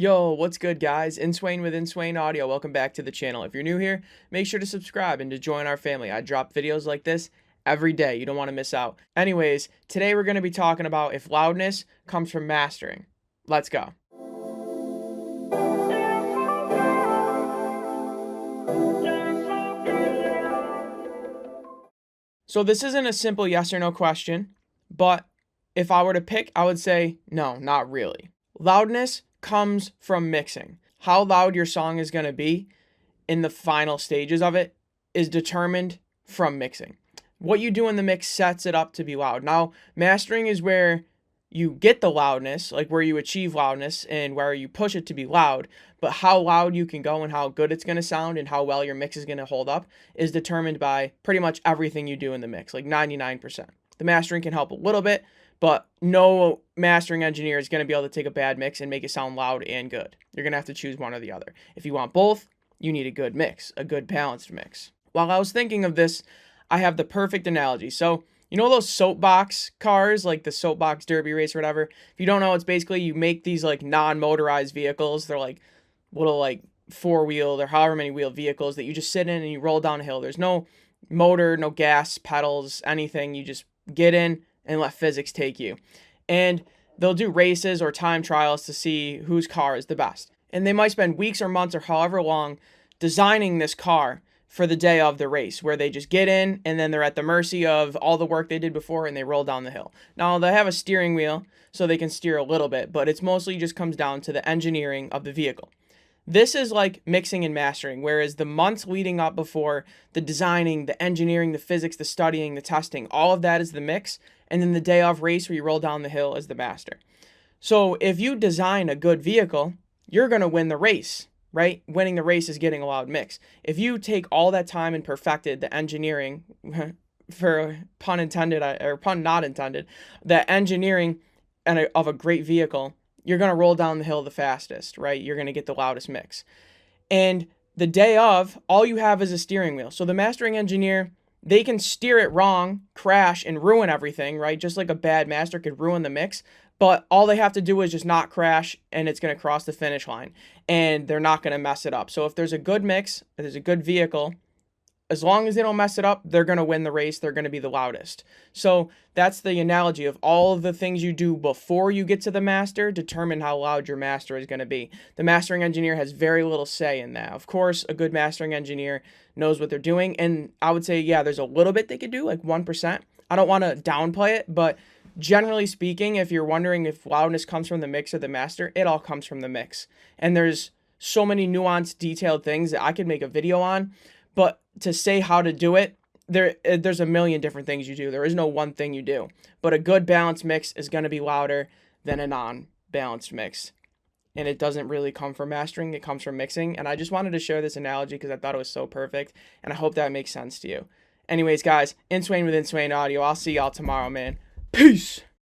Yo, what's good, guys? Inswain with Inswain Audio. Welcome back to the channel. If you're new here, make sure to subscribe and to join our family. I drop videos like this every day. You don't want to miss out. Anyways, today we're going to be talking about if loudness comes from mastering. Let's go. So this isn't a simple yes or no question, but if I were to pick, I would say no, not really. Loudness comes from mixing. How loud your song is going to be in the final stages of it is determined from mixing. What you do in the mix sets it up to be loud. Now, mastering is where you get the loudness, like where you achieve loudness and where you push it to be loud. But how loud you can go and how good it's going to sound and how well your mix is going to hold up is determined by pretty much everything you do in the mix, like 99%. The mastering can help a little bit, but no mastering engineer is going to be able to take a bad mix and make it sound loud and good. You're going to have to choose one or the other. If you want both, you need a good mix, a good balanced mix. While I was thinking of this, I have the perfect analogy. So, you know those soapbox cars, like the soapbox derby race or whatever? If you don't know, it's basically you make these like non-motorized vehicles. They're like little like four-wheeled or however many wheel vehicles that you just sit in and you roll down a hill. There's no motor, no gas, pedals, anything. You just get in and let physics take you. And they'll do races or time trials to see whose car is the best. And they might spend weeks or months or however long designing this car for the day of the race, where they just get in and then they're at the mercy of all the work they did before and they roll down the hill. Now, they have a steering wheel so they can steer a little bit, but it's mostly just comes down to the engineering of the vehicle. This is like mixing and mastering, whereas the months leading up before, the designing, the engineering, the physics, the studying, the testing, all of that is the mix, and then the day of race where you roll down the hill is the master. So if you design a good vehicle, you're going to win the race, right? Winning the race is getting a loud mix. If you take all that time and perfected the engineering, for pun intended or pun not intended, the engineering of a great vehicle, you're going to roll down the hill the fastest, right? You're going to get the loudest mix. And the day of, all you have is a steering wheel. So the mastering engineer, they can steer it wrong, crash, and ruin everything, right? Just like a bad master could ruin the mix. But all they have to do is just not crash, and it's going to cross the finish line. And they're not going to mess it up. So if there's a good mix, if there's a good vehicle, as long as they don't mess it up, they're going to win the race. They're going to be the loudest. So that's the analogy of all of the things you do before you get to the master determine how loud your master is going to be. The mastering engineer has very little say in that. Of course, a good mastering engineer knows what they're doing. And I would say, yeah, there's a little bit they could do, like 1%. I don't want to downplay it, but generally speaking, if you're wondering if loudness comes from the mix or the master, it all comes from the mix. And there's so many nuanced, detailed things that I could make a video on. But to say how to do it, there's a million different things you do. There is no one thing you do. But a good balanced mix is going to be louder than a non-balanced mix. And it doesn't really come from mastering. It comes from mixing. And I just wanted to share this analogy because I thought it was so perfect. And I hope that makes sense to you. Anyways, guys, Inswain with Inswain Audio. I'll see y'all tomorrow, man. Peace.